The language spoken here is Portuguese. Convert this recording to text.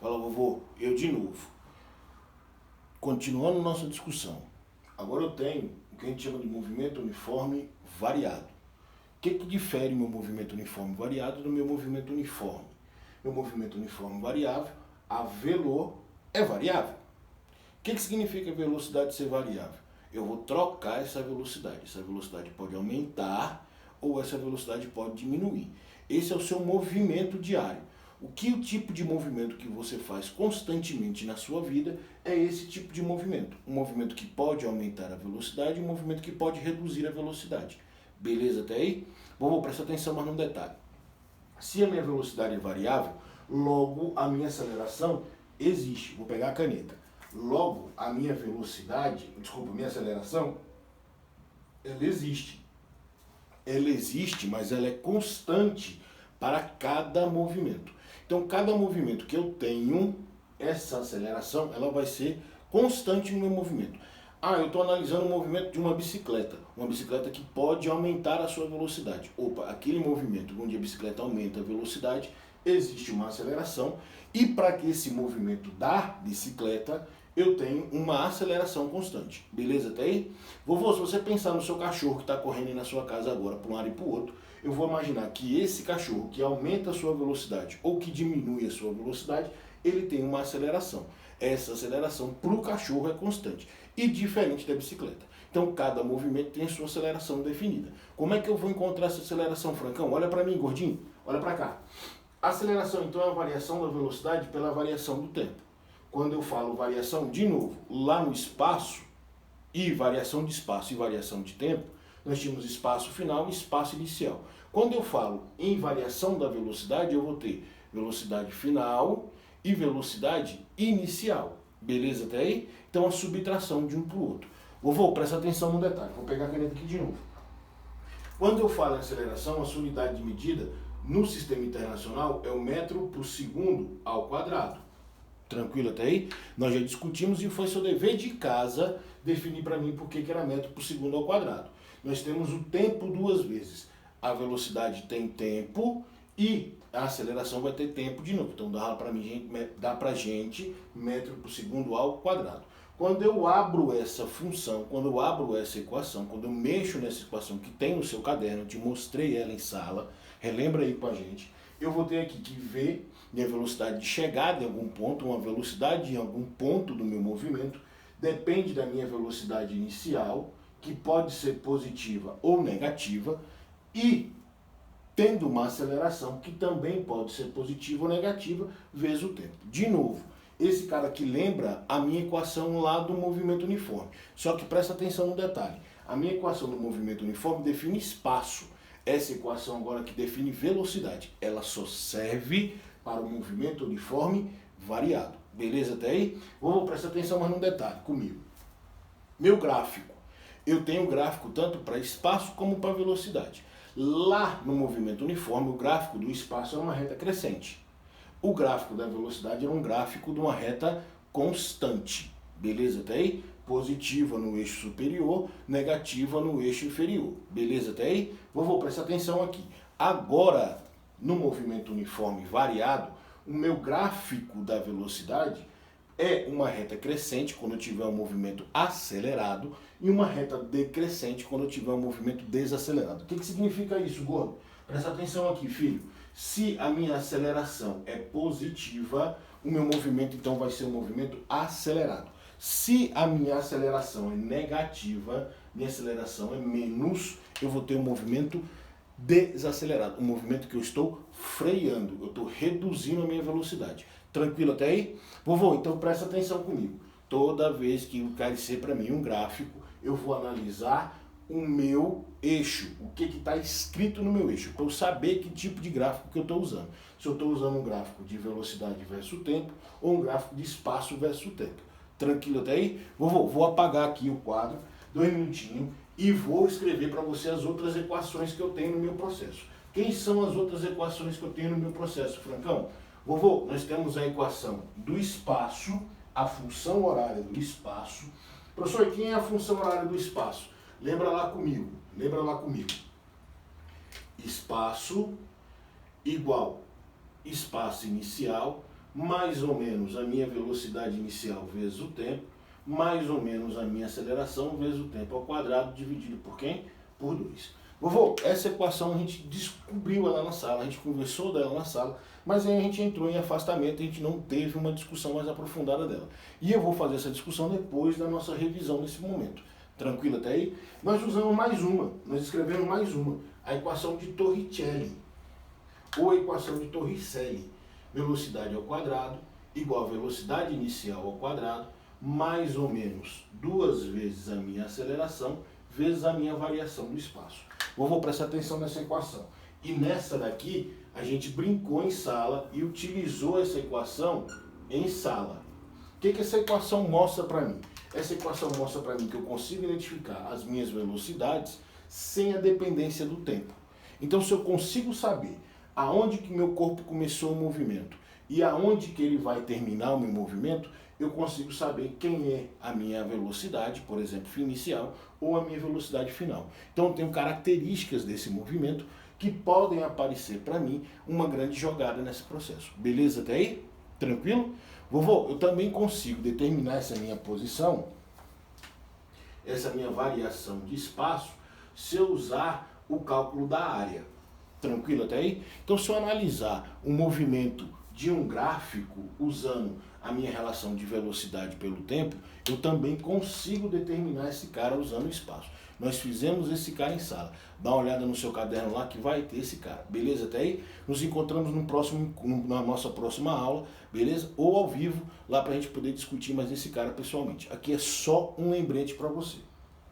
Fala, vovô, eu de novo. Continuando nossa discussão. Agora eu tenho o que a gente chama de movimento uniforme variado. O que difere meu movimento uniforme variado do meu movimento uniforme? Meu movimento uniforme variável, a velo é variável. O que significa velocidade ser variável? Eu vou trocar essa velocidade. Essa velocidade pode aumentar ou essa velocidade pode diminuir. Esse é o seu movimento diário. O tipo de movimento que você faz constantemente na sua vida é esse tipo de movimento. Um movimento que pode aumentar a velocidade e um movimento que pode reduzir a velocidade. Beleza até aí? Vou prestar atenção mais num detalhe. Se a minha velocidade é variável, logo a minha aceleração existe. Vou pegar a caneta. Logo a minha minha aceleração, ela existe. Ela existe, mas ela é constante para cada movimento. Então, cada movimento que eu tenho, essa aceleração, ela vai ser constante no meu movimento. Eu estou analisando o movimento de uma bicicleta que pode aumentar a sua velocidade. Aquele movimento onde a bicicleta aumenta a velocidade, existe uma aceleração, e para que esse movimento da bicicleta, eu tenho uma aceleração constante. Beleza até aí? Vovô, se você pensar no seu cachorro que está correndo aí na sua casa agora, para um lado e para o outro, eu vou imaginar que esse cachorro que aumenta a sua velocidade ou que diminui a sua velocidade, ele tem uma aceleração. Essa aceleração para o cachorro é constante e diferente da bicicleta. Então, cada movimento tem a sua aceleração definida. Como é que eu vou encontrar essa aceleração, Francão? Olha para mim, gordinho. Olha para cá. A aceleração, então, é a variação da velocidade pela variação do tempo. Quando eu falo variação, de novo, lá no espaço, e variação de espaço e variação de tempo, nós tínhamos espaço final e espaço inicial. Quando eu falo em variação da velocidade, eu vou ter velocidade final e velocidade inicial. Beleza até aí? Então, a subtração de um para o outro. Vovô, presta atenção no detalhe. Vou pegar a caneta aqui de novo. Quando eu falo em aceleração, a sua unidade de medida no sistema internacional é o metro por segundo ao quadrado. Tranquilo até aí? Nós já discutimos e foi seu dever de casa definir para mim por que era metro por segundo ao quadrado. Nós temos o tempo duas vezes. A velocidade tem tempo e a aceleração vai ter tempo de novo. Então dá pra gente metro por segundo ao quadrado. Quando eu abro essa função, quando eu abro essa equação, quando eu mexo nessa equação que tem no seu caderno, eu te mostrei ela em sala, relembra aí com a gente, eu vou ter aqui que ver minha velocidade de chegada em algum ponto, uma velocidade em algum ponto do meu movimento, depende da minha velocidade inicial, que pode ser positiva ou negativa, e tendo uma aceleração que também pode ser positiva ou negativa, vezes o tempo. De novo, esse cara aqui lembra a minha equação lá do movimento uniforme. Só que presta atenção no detalhe. A minha equação do movimento uniforme define espaço. Essa equação agora que define velocidade, ela só serve para o movimento uniforme variado. Beleza até aí? Vou prestar atenção mais num detalhe comigo. Meu gráfico. Eu tenho gráfico tanto para espaço como para velocidade. Lá no movimento uniforme, o gráfico do espaço é uma reta crescente. O gráfico da velocidade é um gráfico de uma reta constante. Beleza até aí? Positiva no eixo superior, negativa no eixo inferior. Beleza até aí? Vou prestar atenção aqui. Agora, no movimento uniforme variado, o meu gráfico da velocidade é uma reta crescente quando eu tiver um movimento acelerado e uma reta decrescente quando eu tiver um movimento desacelerado. O que significa isso, gordo? Presta atenção aqui, filho. Se a minha aceleração é positiva, o meu movimento então vai ser um movimento acelerado. Se a minha aceleração é negativa, minha aceleração é menos, eu vou ter um movimento desacelerado, um movimento que eu estou freando, eu estou reduzindo a minha velocidade. Tranquilo até aí? Vovô, então presta atenção comigo. Toda vez que aparecer para mim um gráfico, eu vou analisar o meu eixo, o que está escrito no meu eixo, para eu saber que tipo de gráfico que eu estou usando. Se eu estou usando um gráfico de velocidade versus tempo ou um gráfico de espaço versus tempo. Tranquilo até aí? Vou apagar aqui o quadro, 2 minutinhos, e vou escrever para você as outras equações que eu tenho no meu processo. Quem são as outras equações que eu tenho no meu processo, Francão? Vovô, nós temos a equação do espaço, a função horária do espaço. Professor, quem é a função horária do espaço? Lembra lá comigo. Espaço igual espaço inicial mais ou menos a minha velocidade inicial vezes o tempo, mais ou menos a minha aceleração vezes o tempo ao quadrado, dividido por quem? Por 2. Vovô, essa equação a gente descobriu ela na sala, a gente conversou dela na sala, mas aí a gente entrou em afastamento e a gente não teve uma discussão mais aprofundada dela. E eu vou fazer essa discussão depois da nossa revisão nesse momento. Tranquilo até aí? Nós usamos mais uma, nós escrevemos mais uma, a equação de Torricelli, ou a equação de Torricelli. Velocidade ao quadrado igual a velocidade inicial ao quadrado, mais ou menos 2 vezes a minha aceleração, vezes a minha variação do espaço. Vou prestar atenção nessa equação. E nessa daqui, a gente brincou em sala e utilizou essa equação em sala. O que essa equação mostra para mim? Essa equação mostra para mim que eu consigo identificar as minhas velocidades sem a dependência do tempo. Então, se eu consigo saber aonde que meu corpo começou o movimento e aonde que ele vai terminar o meu movimento, eu consigo saber quem é a minha velocidade, por exemplo, inicial, ou a minha velocidade final. Então eu tenho características desse movimento que podem aparecer para mim uma grande jogada nesse processo. Beleza até aí? Tranquilo? Vovô, eu também consigo determinar essa minha posição, essa minha variação de espaço, se eu usar o cálculo da área. Tranquilo até aí? Então, se eu analisar o movimento de um gráfico usando a minha relação de velocidade pelo tempo, eu também consigo determinar esse cara usando o espaço. Nós fizemos esse cara em sala. Dá uma olhada no seu caderno lá que vai ter esse cara. Beleza até aí? Nos encontramos na nossa próxima aula, beleza? Ou ao vivo, lá para a gente poder discutir mais esse cara pessoalmente. Aqui é só um lembrete para você.